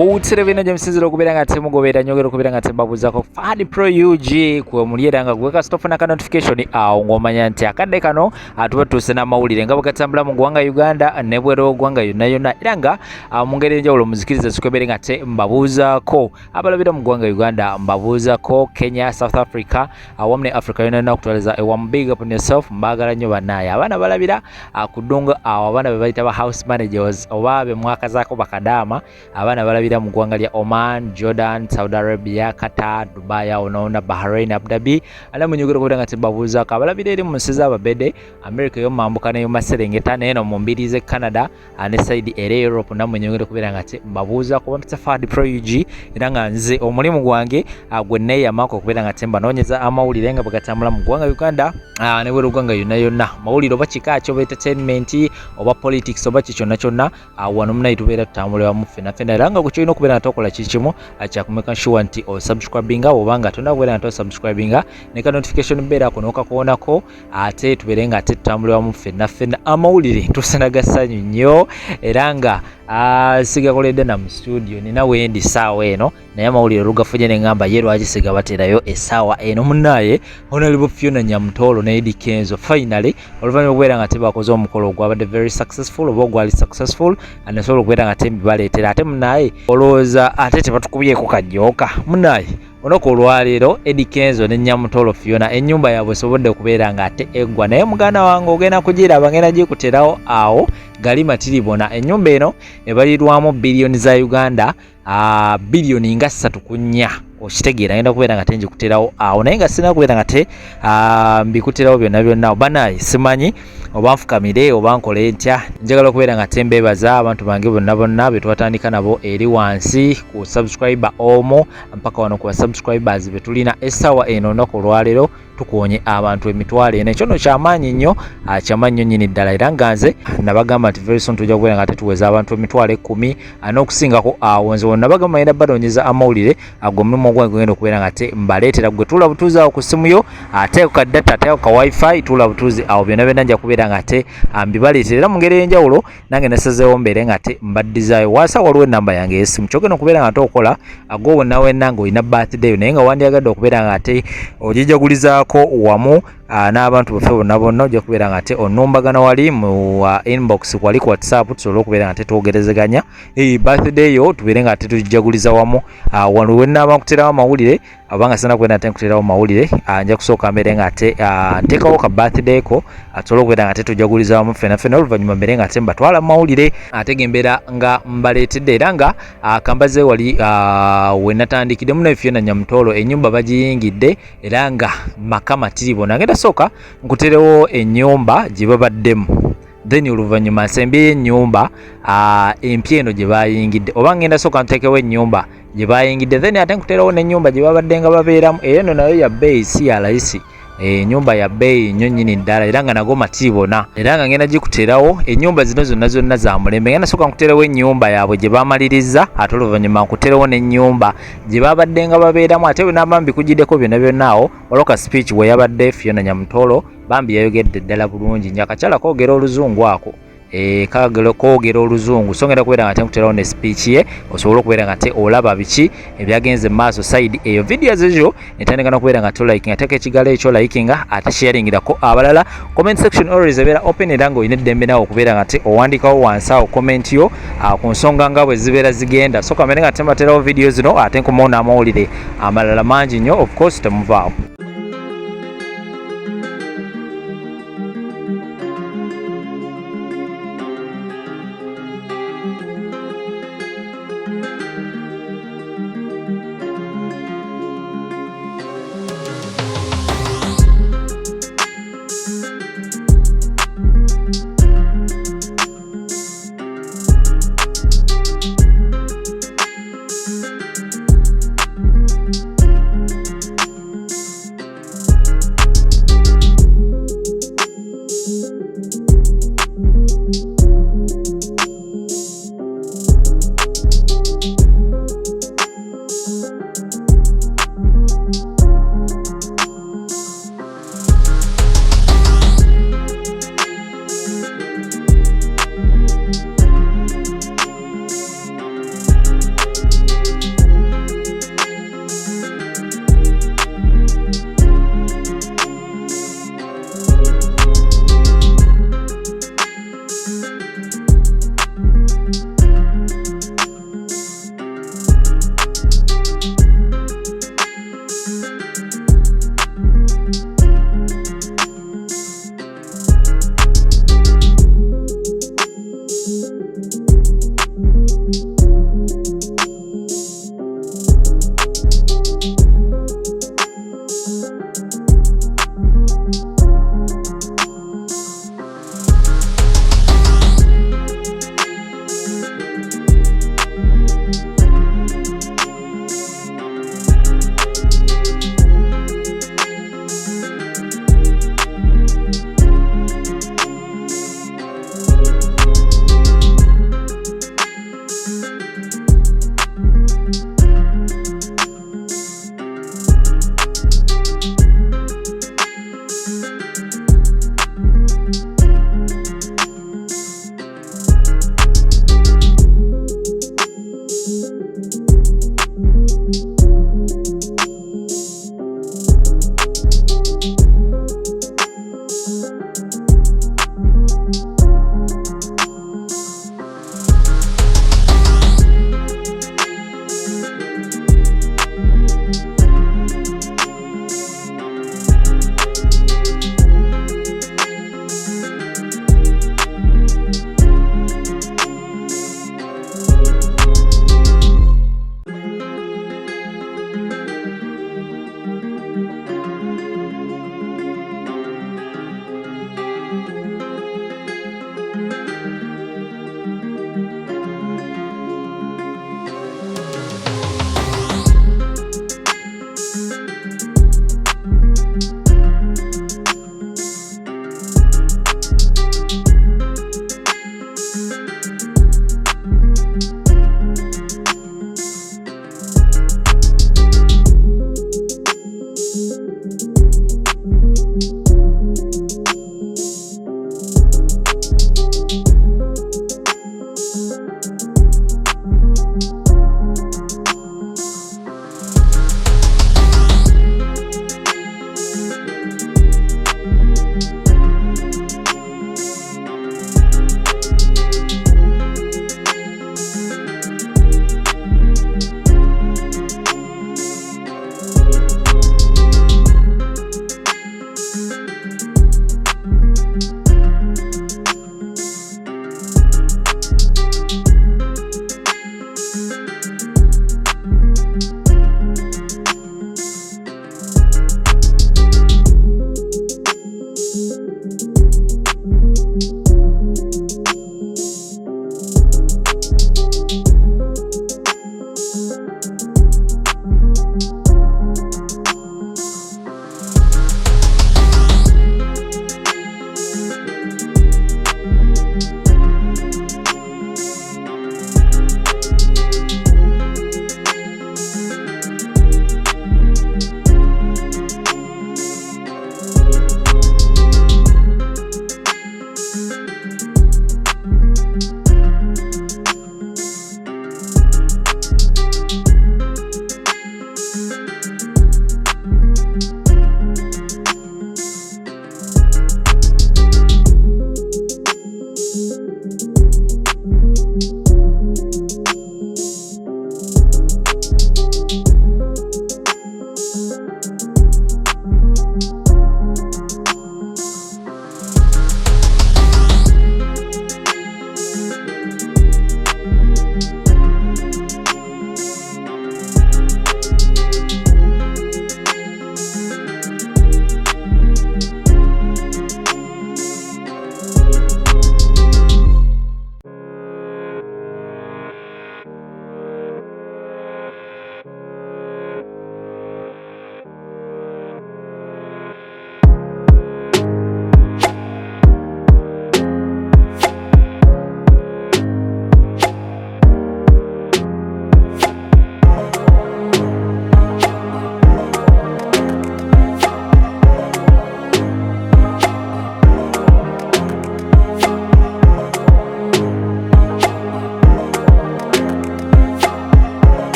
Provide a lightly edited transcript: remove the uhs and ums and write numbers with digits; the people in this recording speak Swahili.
Butsire bino Jamesinziro okubera nga temugobera nyogero okubera nga tembabuzako Fadi Pro UG kwa muliera nga gweka stop na notification awo ngomanya nti akadde kano atuba tuse na mawulire nga bakatambula mu gwanga Uganda ne bwero gwanga yonna iranga mu ngeri enjawulo muzikiriza sikwebere nga tembabuzako abalabira mu gwanga Uganda mbabuzako Kenya, South Africa awamne Africa yonna okutwaliza one big up on yourself mbagala nyo banaye abana balabira kudunga abana bebayita ba house managers obabe mwaka zako bakadama abana balabira mu gwanga lya Oman, Jordan, Saudi Arabia, Qatar, Dubai, Onaona, Bahrain, Abu Dhabi ala munyugiro kubera nga tembabuza kabalabira eri mu nsiza ababede America yo mambuka ne maserengeta neno mu mbirize Canada ne side ere Europe na munyugiro kubera nga tembabuza kuba mpita Fadi Pro UG era nga nze omulimu gwange agwenne yamako kubera nga temba nonyeza amawulire nga bagatambula mu gwanga Uganda ne bwero gwanga yonna mawulire obachika kyo entertainment oba politics oba kichonna kyonna wano muna itubera tutambulira mu fena ranga kuchino kubera natokola chichimu acha kumeka sure nti o subscribinga obanga tunda kubera nato subscribinga neka notification bera kunoka kuonako ate tuberenga ate tutambulira mu fena amawulire tusanaga sanyu nnyo eranga siga kolede na mu studio nina wendi sawa eno naye amawulire rugafuje ne ngamba yero agisiga baterayo esawa eno munaye Honorable Fiona Nyamtolo ne Eddie Kenzo finally oluvanyuma kubera nga tebakoze omukolo gwabadde very successful oba gwali successful and so kubera nga tembi baletera ate munaye olooza ate tebatukubye ku kajjoka munaye onoko olwaliro Eddie Kenzo ne Nyamtolo Fiona ennyumba yabwe sobodde kubeera nga ate eggwa naye muganda wange ogenda kugira bangena gikuterawo awo gali matiribona ennyumba eno ebalirwamu billion za Uganda billion nga 3 okitegeera ngenda kubeera nga tenji kuterawo awo naye nga sina kubeera nga te mbikuterawo byonna banaye simanyi oba nfukamire oba nkole ntya njagala okubeera nga tembebaza abantu bange bonna betwatandika nabo eri wansi ku subscriber omo mpaka wano ku subscribers betulina esawa eno nako lwalero tukonye abantu emitwalo ene kyono kyamaanyi nnyo kyamanyi nyini ddala era nga nze nabagamba nti very soon tujja kubeera nga tetuweza abantu emitwalo 10 n'okusingako awo nze wonna nabagamba ngenda badonyeza amawulire ago mulimu ogwange genda okubeera nga te mbaleetera gwe tula butuuzi awo ku simu yo ate ka data ate ka wifi tula butuuzi awo byonna nja kubeera nga te mbibaleetera era mu ngeri ey'enjawulo nange nasazeewo mbeere nga te mbaddizaayo wasa waliwo ennamba yange y'essimu kyogenda okubeera nga te okola ago wonna wenna ng'olina birthday naye nga wandyagadde okubeera nga te ogijagulizaako wamu n'abantu baffe bonna ojja kubeera nga te onumbagana wali mu inbox kwali ku WhatsApp tusobole okubeera nga te twogerezeganya birthday yo tubeere nga te tugijaguliza wamu wano wennaaba nkuterawo amawulire abanga sina kubeera nga te nkuterawo mawulire nja kusooka mbeere nga te nteekawo ka birthday ko tusobole okubeera nga te tujaguliza wamu ffenna oluvannyuma mbeere nga te mbatwala mawulire ate gembeera nga mbaleetedde era nga kambaze wali wenatandikidde muno Fiona Nyamtolo ennyumba bagiyingidde era nga maka matiribona ngenda soka nkuterewo ennyumba gye babaddemu then oluvannyuma nsembyeyo ennyumba empya eno gye bayingidde oba ngenda soka nteekewo ennyumba gye bayingidde then ate nkuterewo n'ennyumba gye babadde nga babeeramu eno nayo ya bbeeyi si ya layisi nyumba ya bbeeyi nnyo nnyini ddala era nga nago matibona era nga ngenda gikuterawo ennyumba zino zonna za mulembe ngenda soka nkuterawo ennyumba yaabwe gye bamaliriza ate oluvannyuma nkuterawo n'ennyumba gye babadde nga babeeramu ate bwe naba mbikugiddeko byonna awo waloka speech bwe yabadde Fiona Nyamtolo bambi yayogedde ddala bulungi nnyo akakyala koogera oluzungu ako koogera oluzungu so ngenda kubeera nga te nkuterawo ne speech ye osobola okubeera nga te olaba biki ebyagenze mu maaso side eyo videos ezo netandika n'okubeera nga tolikinga teeka ekigalo ekyo likinga ate sharingirako abalala comment section always ebeera open era ng'olina eddembe nawe okubeera nga te owandikawo wansi awo comment yo ku nsonga nga bwe zibeera zigenda so kamere nga te mbaterawo video zino ate nkomawo n'amawulire amalala mangi nnyo of course temuvaawo